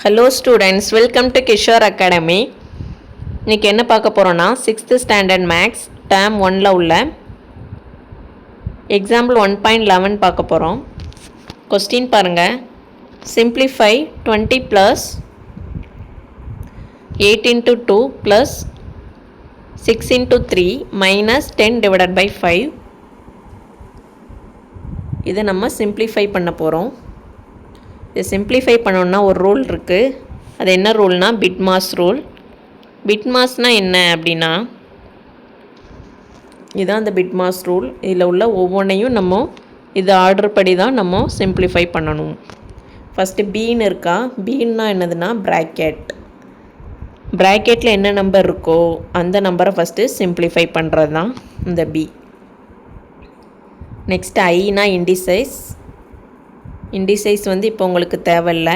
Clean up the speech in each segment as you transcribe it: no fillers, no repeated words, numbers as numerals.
Hello students, welcome to Kishore academy. இன்றைக்கி என்ன பார்க்க போகிறோன்னா, 6th ஸ்டாண்டர்ட் மேக்ஸ் டேர்ம் 1ல் உள்ள எக்ஸாம்பிள் 1.11 பார்க்க போகிறோம். கொஸ்டின் பாருங்கள். சிம்ப்ளிஃபை 20 + 8 × 2 + 6 × 3 - 10/5. இதை நம்ம சிம்ப்ளிஃபை பண்ண போகிறோம். இதை சிம்ப்ளிஃபை பண்ணோன்னா ஒரு ரூல் இருக்குது. அது என்ன ரூல்னா, பிட்மாஸ் ரூல். பிட்மாஸ்னால் என்ன அப்படின்னா, இதுதான் அந்த பிட்மாஸ் ரூல். இதில் உள்ள ஒவ்வொன்றையும் நம்ம இது ஆர்டர் படி தான் நம்ம சிம்ப்ளிஃபை பண்ணணும். ஃபஸ்ட்டு பீன்னு இருக்கா. பீன்னா என்னதுன்னா ப்ராக்கெட். ப்ராக்கெட்டில் என்ன நம்பர் இருக்கோ அந்த நம்பரை ஃபஸ்ட்டு சிம்ப்ளிஃபை பண்ணுறது தான் இந்த பி. நெக்ஸ்ட் ஐனா இண்டிசைஸ். இண்டிசைஸ் இப்போ உங்களுக்கு தேவையில்லை.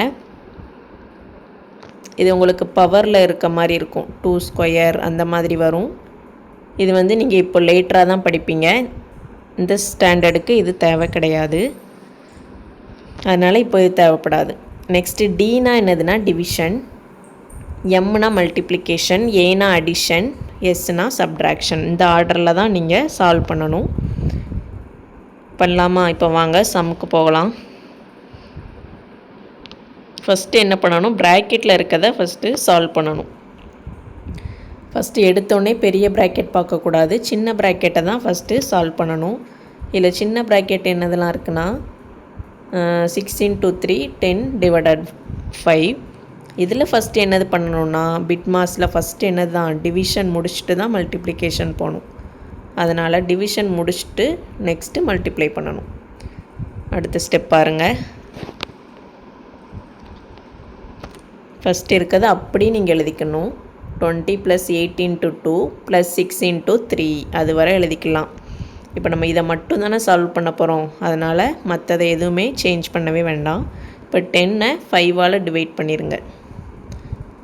இது உங்களுக்கு பவரில் இருக்க மாதிரி இருக்கும். 2² அந்த மாதிரி வரும். இது நீங்கள் இப்போ லேட்டராக தான் படிப்பீங்க. இந்த ஸ்டாண்டர்டுக்கு இது தேவை கிடையாது. அதனால் இப்போ இது தேவைப்படாது. நெக்ஸ்ட்டு டீனா என்னதுன்னா டிவிஷன். எம்னா மல்டிப்ளிகேஷன். ஏனா அடிஷன். எஸ்னா சப்ட்ராக்ஷன். இந்த ஆர்டரில் தான் நீங்கள் சால்வ் பண்ணணும். பண்ணலாமா? இப்போ வாங்க சம்முக்கு போகலாம். ஃபஸ்ட்டு என்ன பண்ணணும், ப்ராக்கெட்டில் இருக்கிறத ஃபஸ்ட்டு சால்வ் பண்ணணும். ஃபஸ்ட்டு எடுத்தோடனே பெரிய ப்ராக்கெட் பார்க்கக்கூடாது. சின்ன ப்ராக்கெட்டை தான் ஃபஸ்ட்டு சால்வ் பண்ணணும். இதில் சின்ன ப்ராக்கெட் என்னதெல்லாம் இருக்குன்னா, 6 × 3 10/5. இதில் ஃபஸ்ட்டு என்னது பண்ணணுன்னா, பிட்மாஸில் ஃபஸ்ட்டு என்னது தான் டிவிஷன் முடிச்சுட்டு தான் மல்டிப்ளிகேஷன் போகணும். அதனால் டிவிஷன் முடிச்சுட்டு நெக்ஸ்ட்டு மல்டிப்ளை பண்ணணும். அடுத்த ஸ்டெப் பாருங்கள். ஃபஸ்ட்டு இருக்கிறது அப்படி நீங்கள் எழுதிக்கணும். 20 + 8 × 2 + 6 × 3 அது வரை எழுதிக்கலாம். இப்போ நம்ம இதை மட்டும் தானே சால்வ் பண்ண போகிறோம். அதனால் மற்றதை எதுவுமே சேஞ்ச் பண்ணவே வேண்டாம். இப்போ 10 5ஆல் டிவைட் பண்ணிடுங்க.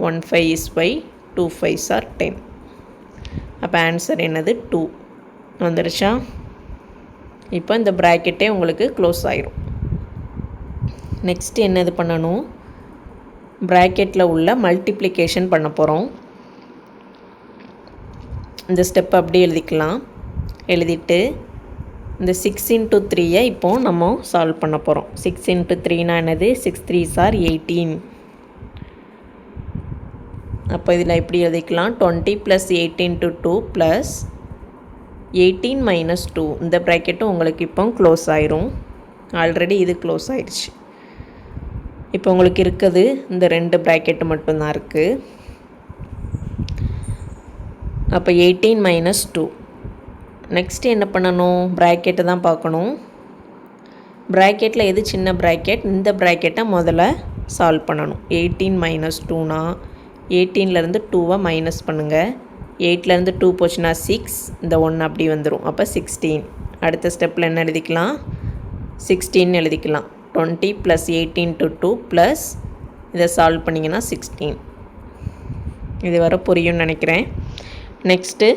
1 5 is 5, 2 5s are 10. அப்போ ஆன்சர் என்னது 2 வந்துருச்சா? இப்போ இந்த ப்ராக்கெட்டே உங்களுக்கு க்ளோஸ் ஆயிரும். நெக்ஸ்ட்டு என்னது பண்ணணும், ப்ராக்கெட்டில் உள்ள மல்டிப்ளிகேஷன் பண்ண போகிறோம். இந்த ஸ்டெப் அப்படி எழுதிக்கலாம். எழுதிட்டு இந்த 6 × 3 இப்போது நம்ம சால்வ் பண்ண போகிறோம். 6 × 3 என்னது, 6 3s are 18. அப்போ இதில் எப்படி எழுதிக்கலாம், 20 + 8 × 2 + 18 - 2. இந்த ப்ராக்கெட்டும் உங்களுக்கு இப்போ க்ளோஸ் ஆயிரும். ஆல்ரெடி இது க்ளோஸ் ஆயிடுச்சு. இப்போ உங்களுக்கு இருக்குது இந்த 2 ப்ராக்கெட்டு மட்டும்தான் இருக்குது. அப்போ 18 - 2. நெக்ஸ்ட்டு என்ன பண்ணணும், ப்ராக்கெட்டை தான் பார்க்கணும். ப்ராக்கெட்டில் எது சின்ன ப்ராக்கெட், இந்த ப்ராக்கெட்டை முதல்ல சால்வ் பண்ணணும். 18 - 2னா 18லேருந்து 2 மைனஸ் பண்ணுங்கள். 8லேருந்து 2 போச்சுன்னா 6, இந்த 1 அப்படி வந்துடும். அப்போ 16. அடுத்த ஸ்டெப்பில் என்ன எழுதிக்கலாம், 16 எழுதிக்கலாம். 20 + 8 × 2 + இதை சால்வ் பண்ணிங்கன்னா 16. இது வர புரியும்னு நினைக்கிறேன். நெக்ஸ்ட்டு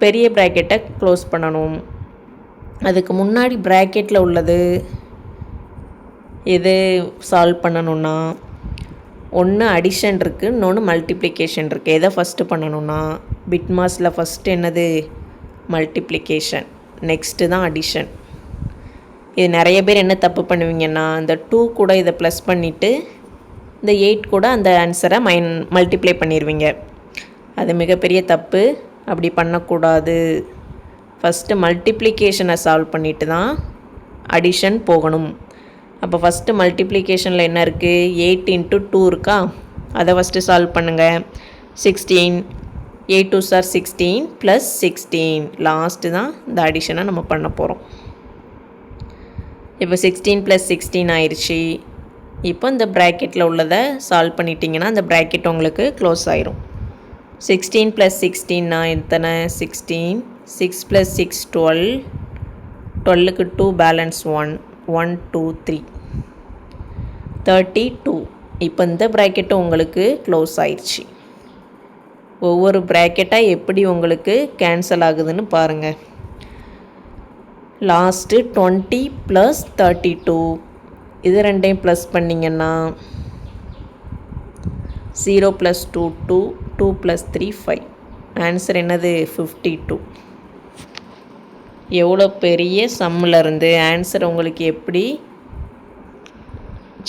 பெரிய ப்ராக்கெட்டை க்ளோஸ் பண்ணணும். அதுக்கு முன்னாடி ப்ராக்கெட்டில் உள்ளது எது சால்வ் பண்ணணுன்னா, ஒன்று அடிஷன் இருக்குது, இன்னொன்று மல்டிப்ளிகேஷன் இருக்குது. எதை ஃபஸ்ட்டு பண்ணணுன்னா, பிட்மாஸில் ஃபஸ்ட்டு என்னது மல்டிப்ளிகேஷன், நெக்ஸ்ட்டு தான் அடிஷன். இது நிறைய பேர் என்ன தப்பு பண்ணுவீங்கன்னா, இந்த 2 கூட இதை ப்ளஸ் பண்ணிவிட்டு இந்த 8 கூட அந்த ஆன்சரை மல்டிப்ளை பண்ணிடுவீங்க. அது மிகப்பெரிய தப்பு. அப்படி பண்ணக்கூடாது. ஃபஸ்ட்டு மல்டிப்ளிகேஷனை சால்வ் பண்ணிவிட்டு தான் அடிஷன் போகணும். அப்போ ஃபஸ்ட்டு மல்டிப்ளிகேஷனில் என்ன இருக்குது, 8 × 2 இருக்கா, அதை ஃபஸ்ட்டு சால்வ் பண்ணுங்கள். 16, 8 2s are 16 + 16. லாஸ்ட்டு தான் இந்த அடிஷனை நம்ம பண்ண போகிறோம். இப்போ 16 + 16 ஆயிடுச்சு. இப்போ இந்த ப்ராக்கெட்டில் உள்ளதை சால்வ் பண்ணிட்டீங்கன்னா அந்த ப்ராக்கெட் உங்களுக்கு க்ளோஸ் ஆயிரும். 16 + 16 எத்தனை, 16. 6 + 6 12. 12க்கு 2 பேலன்ஸ் 1, 1 2 3 32. இப்போ இந்த ப்ராக்கெட்டும் உங்களுக்கு க்ளோஸ் ஆயிடுச்சு. ஒவ்வொரு ப்ராக்கெட்டாக எப்படி உங்களுக்கு கேன்சல் ஆகுதுன்னு பாருங்கள். லாஸ்ட்டு 20 + 32. இது ரெண்டையும் ப்ளஸ் பண்ணிங்கன்னா 0 + 2 2, 2 + 3 5. ஆன்சர் என்னது? 52. எவ்வளோ பெரிய சம்மிலருந்து ஆன்சர் உங்களுக்கு எப்படி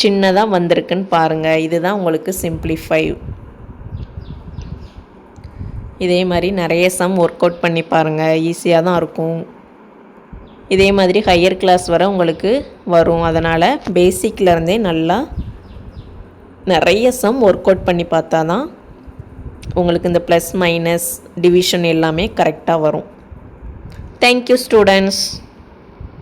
சின்னதாக வந்திருக்குன்னு பாருங்கள். இதுதான் உங்களுக்கு சிம்பிளிஃபை. இதே மாதிரி நிறைய சம் ஒர்க் அவுட் பண்ணி பாருங்கள். ஈஸியாக தான் இருக்கும். இதே மாதிரி ஹையர் கிளாஸ் வர உங்களுக்கு வரும். அதனால் பேசிக்லேருந்தே நல்லா நிறைய சம் ஒர்க் அவுட் பண்ணி பார்த்தா தான் உங்களுக்கு இந்த ப்ளஸ் மைனஸ் டிவிஷன் எல்லாமே கரெக்டாக வரும். Thank you students.